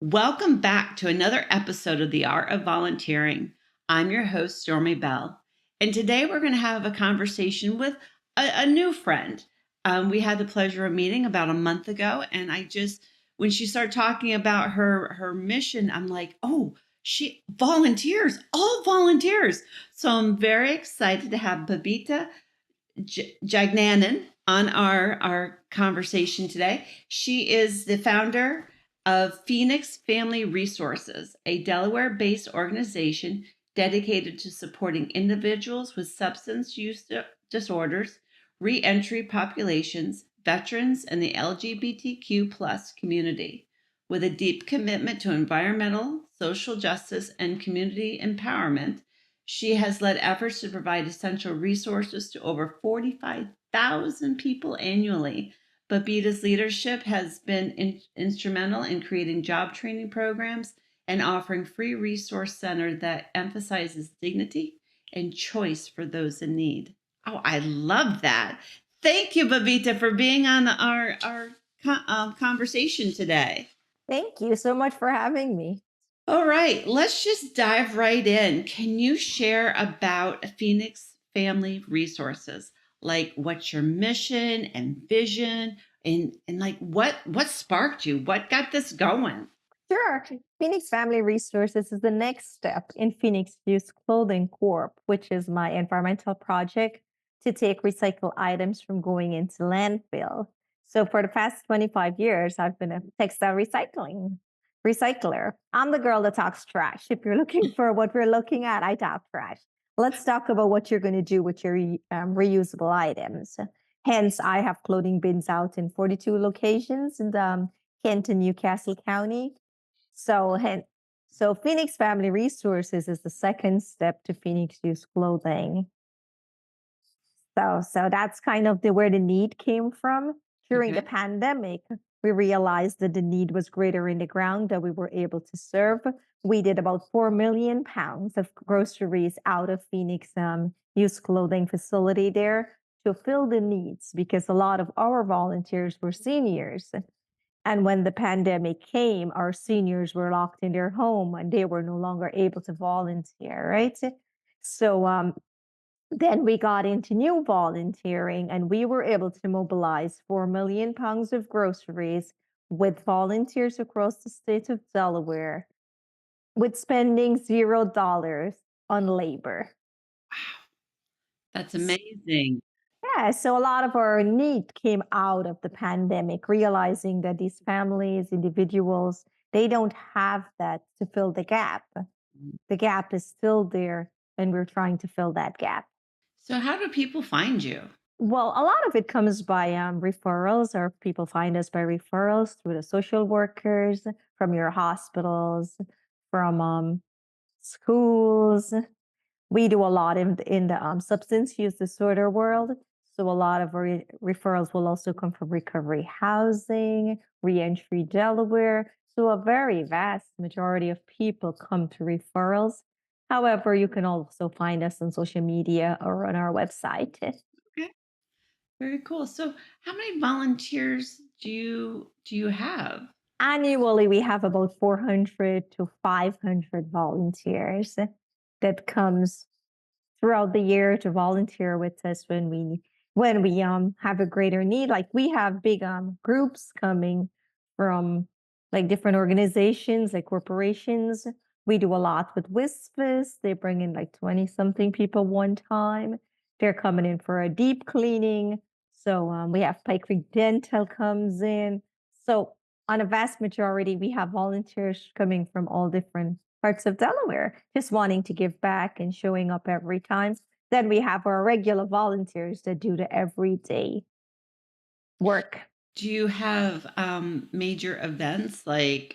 Welcome back to another episode of The Art of Volunteering. I'm your host, Stormy Bell. And today we're going to have a conversation with a new friend. We had the pleasure of meeting about a month ago. And when she started talking about her mission, I'm like, oh, she volunteers, all volunteers. So I'm very excited to have Babita Jagnanan on our conversation today. She is the founder of Phoenix Family Resources, a Delaware-based organization dedicated to supporting individuals with substance use disorders, reentry populations, veterans, and the LGBTQ plus community. With a deep commitment to environmental, social justice, and community empowerment, she has led efforts to provide essential resources to over 45,000 people annually. Babita's leadership has been instrumental in creating job training programs and offering free resource center that emphasizes dignity and choice for those in need. Oh, I love that. Thank you, Babita, for being on our conversation today. Thank you so much for having me. All right, let's just dive right in. Can you share about Phoenix Family Resources? Like what's your mission and vision and like what sparked you? What got this going? Sure. Phoenix Family Resources is the next step in Phoenix Youth Clothing Corp, which is my environmental project to take recycled items from going into landfill. So for the past 25 years, I've been a textile recycler. I'm the girl that talks trash. If you're looking for what we're looking at, I talk trash. Let's talk about what you're going to do with your reusable items. Hence, I have clothing bins out in 42 locations in Kent and Newcastle County. So Phoenix Family Resources is the second step to Phoenix Youth Clothing. So that's kind of where the need came from. During the Okay. pandemic, we realized that the need was greater in the ground that we were able to serve. We did about 4 million pounds of groceries out of Phoenix Youth Clothing facility there to fill the needs because a lot of our volunteers were seniors. And when the pandemic came, our seniors were locked in their home and they were no longer able to volunteer, right? So then we got into new volunteering and we were able to mobilize 4 million pounds of groceries with volunteers across the state of Delaware with spending $0 on labor. That's amazing. Yeah, so a lot of our need came out of the pandemic, realizing that these families, individuals, they don't have that to fill the gap. The gap is still there, and we're trying to fill that gap. So how do people find you? Well, a lot of it comes by referrals, or people find us by referrals through the social workers, from your hospitals, from schools. We do a lot in the substance use disorder world. So a lot of referrals will also come from recovery housing, reentry Delaware. So a very vast majority of people come to referrals. However, you can also find us on social media or on our website. Okay. Very cool. So how many volunteers do you have? Annually, we have about 400 to 500 volunteers that comes throughout the year to volunteer with us when we have a greater need. Like we have big groups coming from like different organizations, like corporations. We do a lot with WISPAS. They bring in like 20 something people one time. They're coming in for a deep cleaning. So we have Pike Creek Dental comes in. So on a vast majority, we have volunteers coming from all different parts of Delaware, just wanting to give back and showing up every time. Then we have our regular volunteers that do the everyday work. Do you have major events like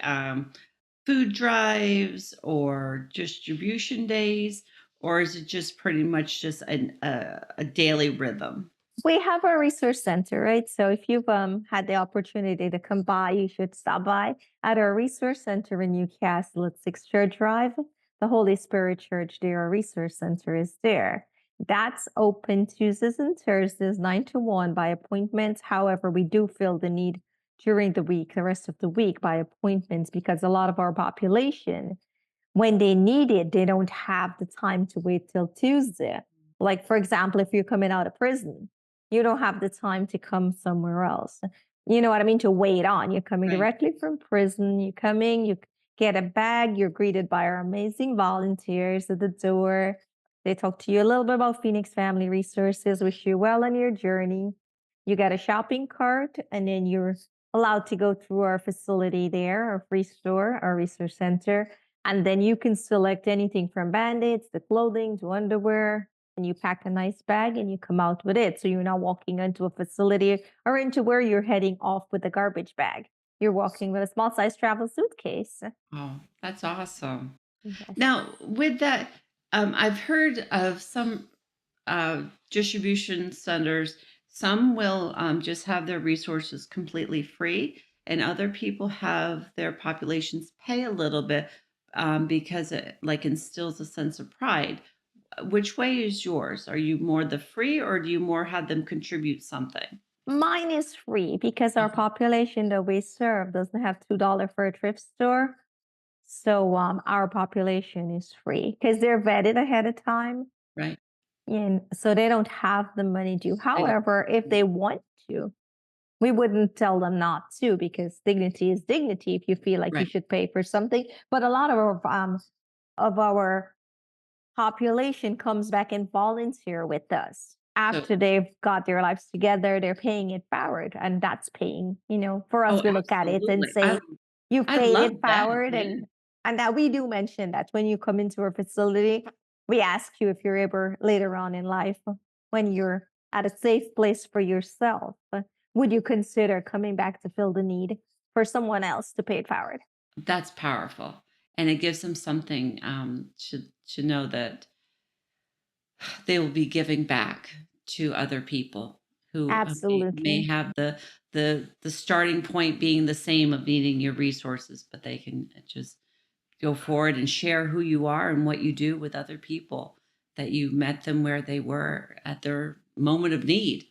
food drives or distribution days, or is it just pretty much just a daily rhythm? We have our resource center, right? So if you've had the opportunity to come by, you should stop by at our resource center in Newcastle at 6 Church Drive. The Holy Spirit Church there, our resource center is there. That's open Tuesdays and Thursdays, 9 to 1 by appointment. However, we do feel the need during the week, the rest of the week by appointments because a lot of our population when they need it, they don't have the time to wait till Tuesday. Like, for example, if you're coming out of prison, you don't have the time to come somewhere else. You know what I mean? To wait on. You're coming Right. directly from prison. You're coming, you get a bag, you're greeted by our amazing volunteers at the door. They talk to you a little bit about Phoenix Family Resources, wish you well on your journey. You get a shopping cart, and then you're allowed to go through our facility there, our free store, our resource center, and then you can select anything from band-aids to clothing to underwear. And you pack a nice bag and you come out with it. So you're not walking into a facility or into where you're heading off with a garbage bag. You're walking with a small size travel suitcase. Oh, that's awesome. Yes. Now, with that, I've heard of some distribution centers. Some will just have their resources completely free, and other people have their populations pay a little bit because it like instills a sense of pride. Which way is yours? Are you more the free, or do you more have them contribute something? Mine is free because our population that we serve doesn't have $2 for a thrift store. So our population is free because they're vetted ahead of time. Right. And so they don't have the money due. They got- However, if they want to, we wouldn't tell them not to because dignity is dignity if you feel like you Right. should pay for something. But a lot of our population comes back and volunteer with us So, after they've got their lives together. They're paying it forward, and that's paying. For us, oh, we look at it and absolutely. say, "You've I paid love it that. forward," Yeah. and that we do mention that when you come into our facility, we ask you if you're ever later on in life when you're at a safe place for yourself, would you consider coming back to fill the need for someone else to pay it forward? That's powerful, and it gives them something, to know that they will be giving back to other people who, may Absolutely. have the starting point being the same of needing your resources, but they can just go forward and share who you are and what you do with other people, that you met them where they were at their moment of need.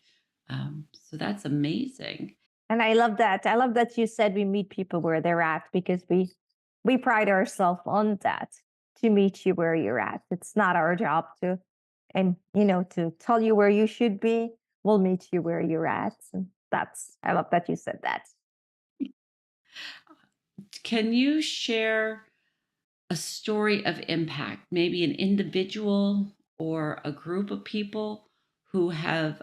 So that's amazing. And I love that. I love that you said we meet people where they're at because we pride ourselves on that to meet you where you're at. It's not our job to and to tell you where you should be. We'll meet you where you're at. And that's I love that you said that. Can you share a story of impact, maybe an individual or a group of people who have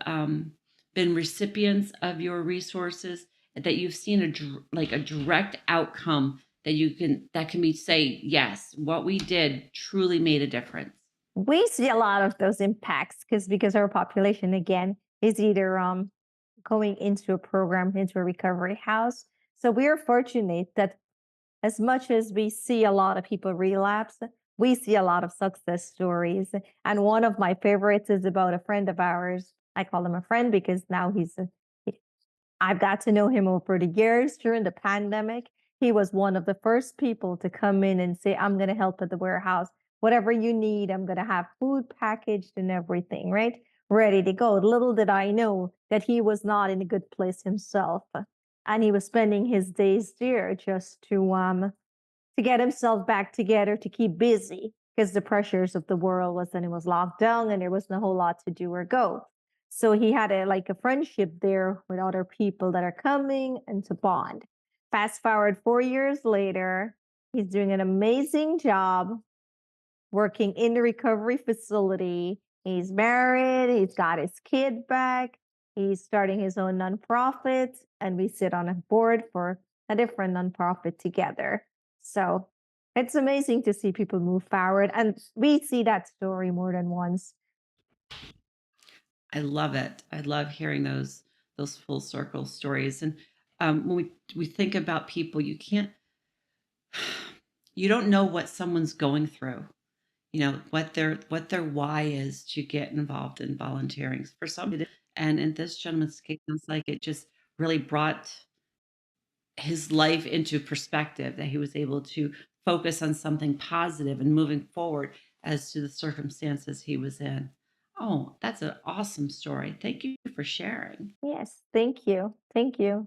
been recipients of your resources that you've seen like a direct outcome that can be say yes, what we did truly made a difference. We see a lot of those impacts because our population again is either going into a program, into a recovery house. So we are fortunate that as much as we see a lot of people relapse, we see a lot of success stories. And one of my favorites is about a friend of ours. I call him a friend because now I've got to know him over the years during the pandemic. He was one of the first people to come in and say, I'm going to help at the warehouse. Whatever you need, I'm going to have food packaged and everything, right? Ready to go. Little did I know that he was not in a good place himself. And he was spending his days there just to get himself back together to keep busy because the pressures of the world was that it was locked down and there wasn't a whole lot to do or go. So he had a friendship there with other people that are coming and to bond. Fast forward 4 years later, he's doing an amazing job working in the recovery facility. He's married, he's got his kid back, he's starting his own nonprofit, and we sit on a board for a different nonprofit together. So it's amazing to see people move forward. And we see that story more than once. I love it. I love hearing those full circle stories. And when we think about people, you don't know what someone's going through. What their why is to get involved in volunteering. For some, it is, and in this gentleman's case, sounds like it just really brought his life into perspective, that he was able to focus on something positive and moving forward as to the circumstances he was in. Oh, that's an awesome story. Thank you for sharing. Yes, thank you. Thank you.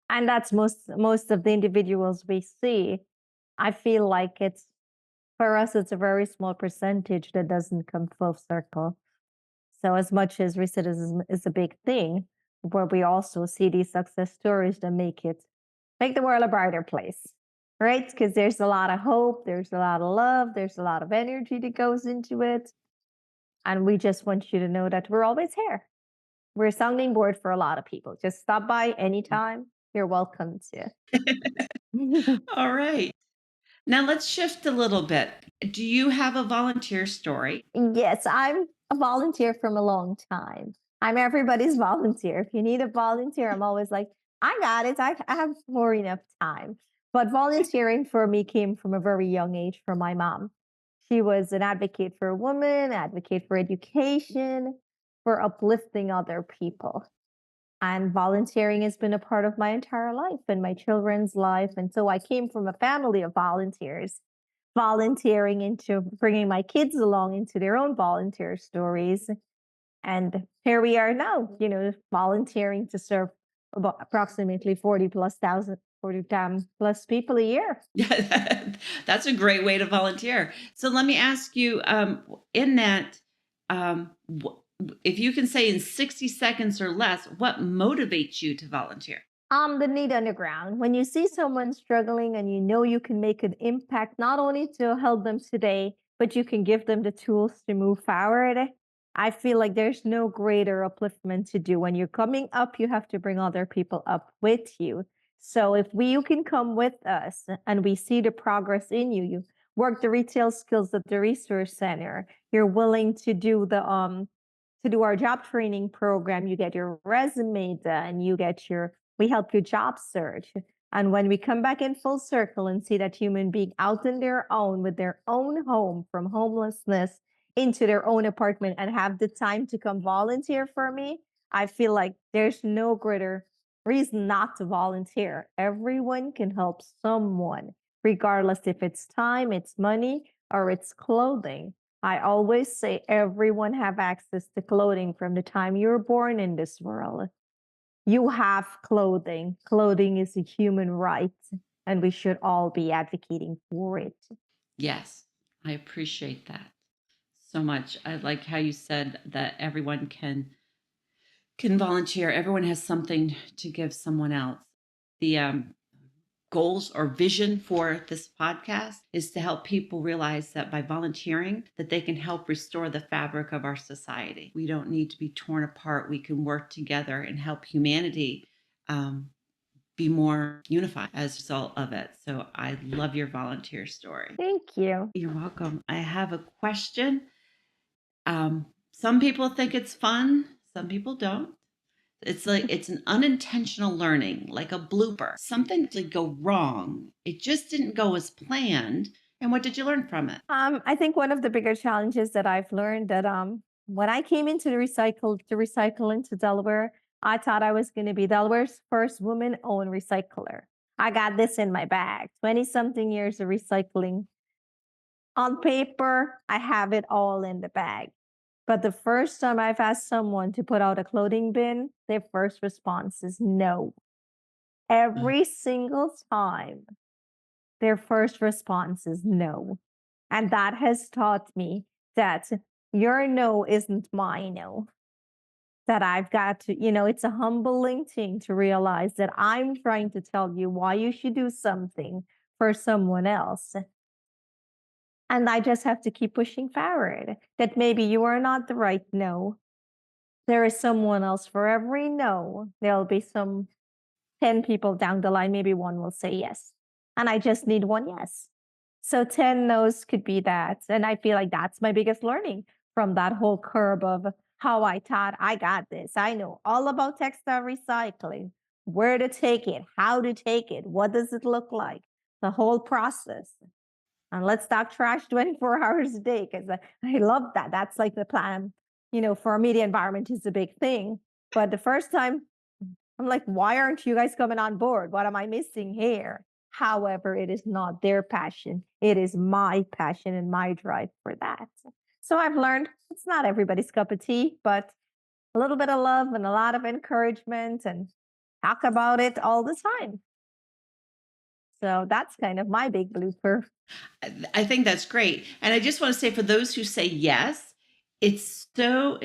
And that's most of the individuals we see. I feel like it's for us, it's a very small percentage that doesn't come full circle. So as much as recidivism is a big thing, where we also see these success stories that make the world a brighter place, right? Because there's a lot of hope, there's a lot of love, there's a lot of energy that goes into it. And we just want you to know that we're always here. We're a sounding board for a lot of people. Just stop by anytime. You're welcome to. All right. Now let's shift a little bit. Do you have a volunteer story? Yes, I'm a volunteer from a long time. I'm everybody's volunteer. If you need a volunteer, I'm always like, I got it. I have more enough time. But volunteering for me came from a very young age from my mom. She was an advocate for women, advocate for education, for uplifting other people. And volunteering has been a part of my entire life and my children's life. And so I came from a family of volunteers, volunteering into bringing my kids along into their own volunteer stories. And here we are now, volunteering to serve about approximately 40 plus people a year. Yeah, that's a great way to volunteer. So let me ask you, in that, if you can say in 60 seconds or less, what motivates you to volunteer? The need underground. When you see someone struggling and you know you can make an impact, not only to help them today, but you can give them the tools to move forward. I feel like there's no greater upliftment to do. When you're coming up, you have to bring other people up with you. So if you can come with us and we see the progress in you, you work the retail skills at the resource center, you're willing to do our job training program, you get your resume done, we help you job search. And when we come back in full circle and see that human being out on their own with their own home from homelessness into their own apartment and have the time to come volunteer for me, I feel like there's no greater reason not to volunteer. Everyone can help someone, regardless if it's time, it's money, or it's clothing. I always say everyone have access to clothing from the time you're born in this world. You have clothing. Clothing is a human right, and we should all be advocating for it. Yes, I appreciate that so much. I like how you said that everyone can volunteer. Everyone has something to give someone else. The goals or vision for this podcast is to help people realize that by volunteering that they can help restore the fabric of our society. We don't need to be torn apart. We can work together and help humanity um, be more unified as a result of it. So I love your volunteer story. Thank you. You're welcome. I have a question. Some people think it's fun, some people don't. It's like it's an unintentional learning, like a blooper. Something did go wrong. It just didn't go as planned. And what did you learn from it? I think one of the bigger challenges that I've learned that when I came into the recycle into Delaware, I thought I was going to be Delaware's first woman-owned recycler. I got this in my bag. 20 something years of recycling. On paper, I have it all in the bag. But the first time I've asked someone to put out a clothing bin, their first response is no. Uh, Every single time, their first response is no. And that has taught me that your no isn't my no. That I've got to, it's a humbling thing to realize that I'm trying to tell you why you should do something for someone else. And I just have to keep pushing forward that maybe you are not the right no. There is someone else for every no. There'll be some 10 people down the line, maybe one will say yes. And I just need one yes. So 10 no's could be that. And I feel like that's my biggest learning from that whole curve of how I thought I got this. I know all about textile recycling, where to take it, how to take it, what does it look like, the whole process. And let's talk trash 24 hours a day because I love that. That's like the plan, for a media environment is a big thing. But the first time I'm like, why aren't you guys coming on board? What am I missing here? However, it is not their passion. It is my passion and my drive for that. So I've learned it's not everybody's cup of tea, but a little bit of love and a lot of encouragement and talk about it all the time. So that's kind of my big blooper. I think that's great. And I just want to say for those who say yes, it's so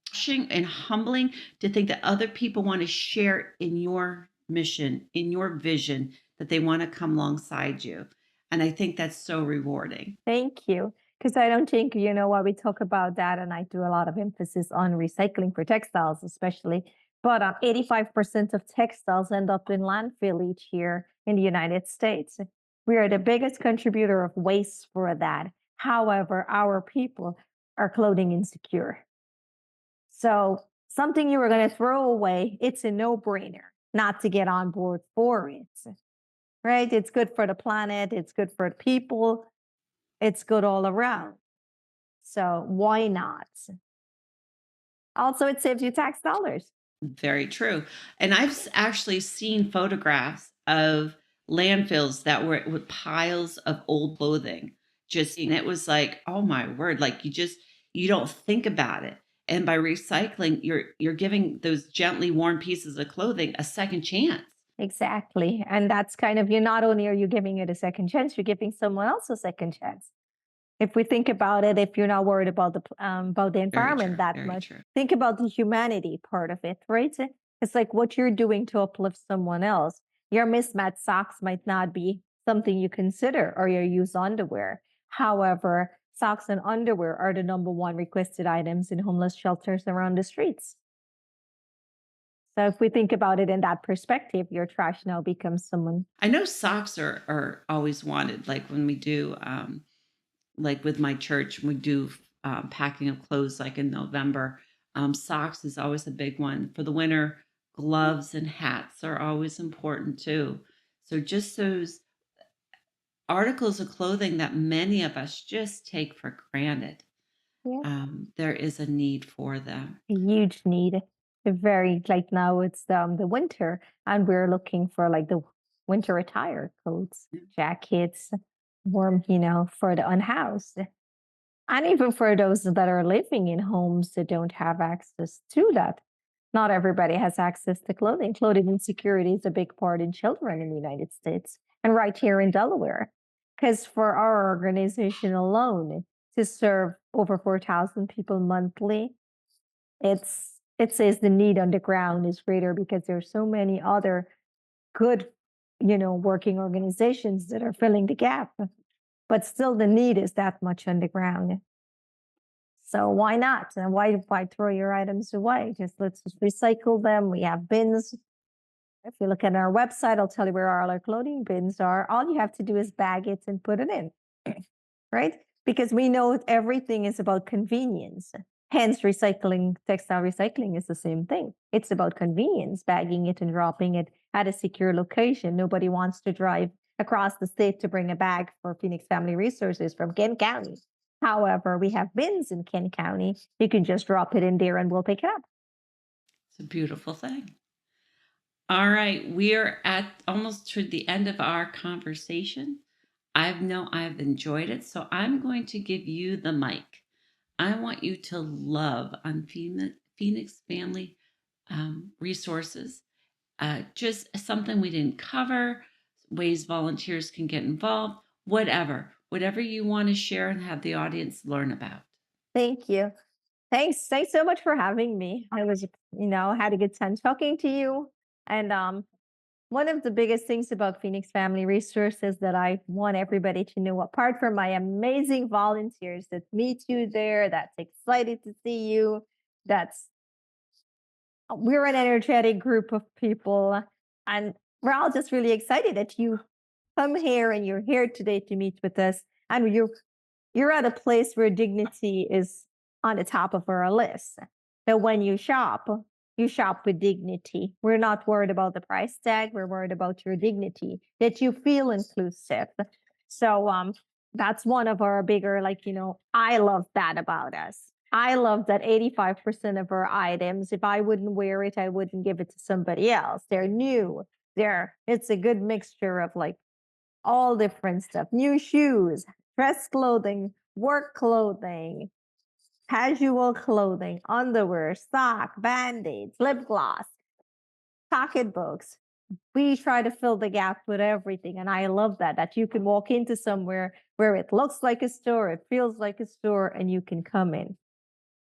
pushing and humbling to think that other people want to share in your mission, in your vision, that they want to come alongside you. And I think that's so rewarding. Thank you. Because I don't think, while we talk about that, and I do a lot of emphasis on recycling for textiles, especially, but 85% of textiles end up in landfill each year in the United States. We are the biggest contributor of waste for that. However, our people are clothing insecure. So something you were going to throw away, it's a no brainer not to get on board for it, right? It's good for the planet, it's good for the people, it's good all around. So why not? Also, it saves you tax dollars. Very true. And actually seen photographs of landfills that were with piles of old clothing. And it was like, oh my word, like you don't think about it. And by recycling, you're giving those gently worn pieces of clothing a second chance. Exactly. And that's kind of, you not only are you giving it a second chance, you're giving someone else a second chance. If we think about it, if you're not worried about the Very environment true. that Very much, true. think about the humanity part of it, right? It's like what you're doing to uplift someone else. Your mismatched socks might not be something you consider, or your used underwear. However, socks and underwear are the number one requested items in homeless shelters around the streets. So if we think about it in that perspective, your trash now becomes someone. I know socks are always wanted. Like when we do like with my church, we do packing of clothes like in November. Socks is always a big one for the winter. Gloves and hats are always important too. So just those articles of clothing that many of us just take for granted. Yeah. There is a need for them. A huge need. A very like now it's the winter, and we're looking for like the winter attire, coats, Yeah. jackets, warm, for the unhoused. And even for those that are living in homes that don't have access to that. Not everybody has access to clothing. Clothing insecurity is a big part in children in the United States and right here in Delaware. Because for our organization alone, to serve over 4,000 people monthly, it says the need on the ground is greater because there's so many other good, working organizations that are filling the gap, but still the need is that much on the ground. So why not? And why throw your items away? Let's just recycle them. We have bins. If you look at our website, I'll tell you where all our clothing bins are. All you have to do is bag it and put it in, right? Because we know everything is about convenience. Hence, textile recycling is the same thing. It's about convenience, bagging it and dropping it at a secure location. Nobody wants to drive across the state to bring a bag for Phoenix Family Resources from Kent County. However, we have bins in Kent County. You can just drop it in there and we'll pick it up. It's a beautiful thing. All right, we're at almost to the end of our conversation. I've enjoyed it, so I'm going to give you the mic. I want you to love on Phoenix Family Resources. Just something we didn't cover, ways volunteers can get involved, whatever you want to share and have the audience learn about. Thank you. Thanks so much for having me. I was, had a good time talking to you. And one of the biggest things about Phoenix Family Resources that I want everybody to know, apart from my amazing volunteers that meet you there, that's excited to see you, that's we're an energetic group of people, and we're all just really excited that you come here and you're here today to meet with us. And you're at a place where dignity is on the top of our list. So when you shop with dignity. We're not worried about the price tag. We're worried about your dignity, that you feel inclusive. So that's one of our bigger, I love that about us. I love that 85% of our items, if I wouldn't wear it, I wouldn't give it to somebody else. They're new. It's a good mixture of all different stuff. New shoes, dress clothing, work clothing, casual clothing, underwear, sock, band-aids, lip gloss. pocketbooks. We try to fill the gap with everything. And I love that you can walk into somewhere where it looks like a store, it feels like a store, and you can come in.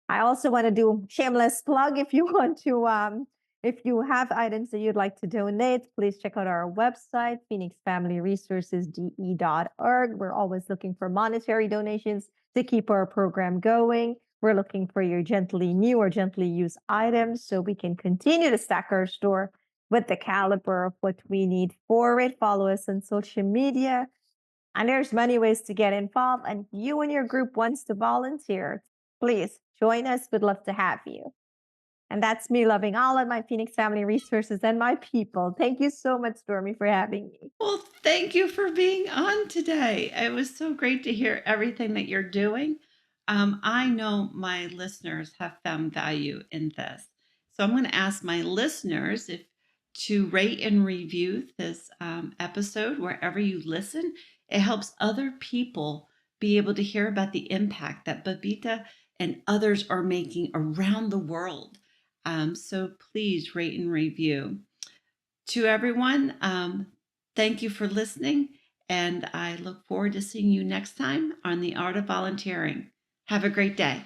I also want to do shameless plug. If you want to, if you have items that you'd like to donate, please check out our website, phoenixfamilyresourcesde.org. We're always looking for monetary donations to keep our program going. We're looking for your gently new or gently used items so we can continue to stack our store with the caliber of what we need for it. Follow us on social media. And there's many ways to get involved. And you and your group wants to volunteer, please join us. We'd love to have you. And that's me loving all of my Phoenix Family Resources and my people. Thank you so much, Stormy, for having me. Well, thank you for being on today. It was so great to hear everything that you're doing. I know my listeners have found value in this. So I'm going to ask my listeners if to rate and review this episode wherever you listen. It helps other people be able to hear about the impact that Babita and others are making around the world. So please rate and review. To everyone, thank you for listening, and I look forward to seeing you next time on The Art of Volunteering. Have a great day.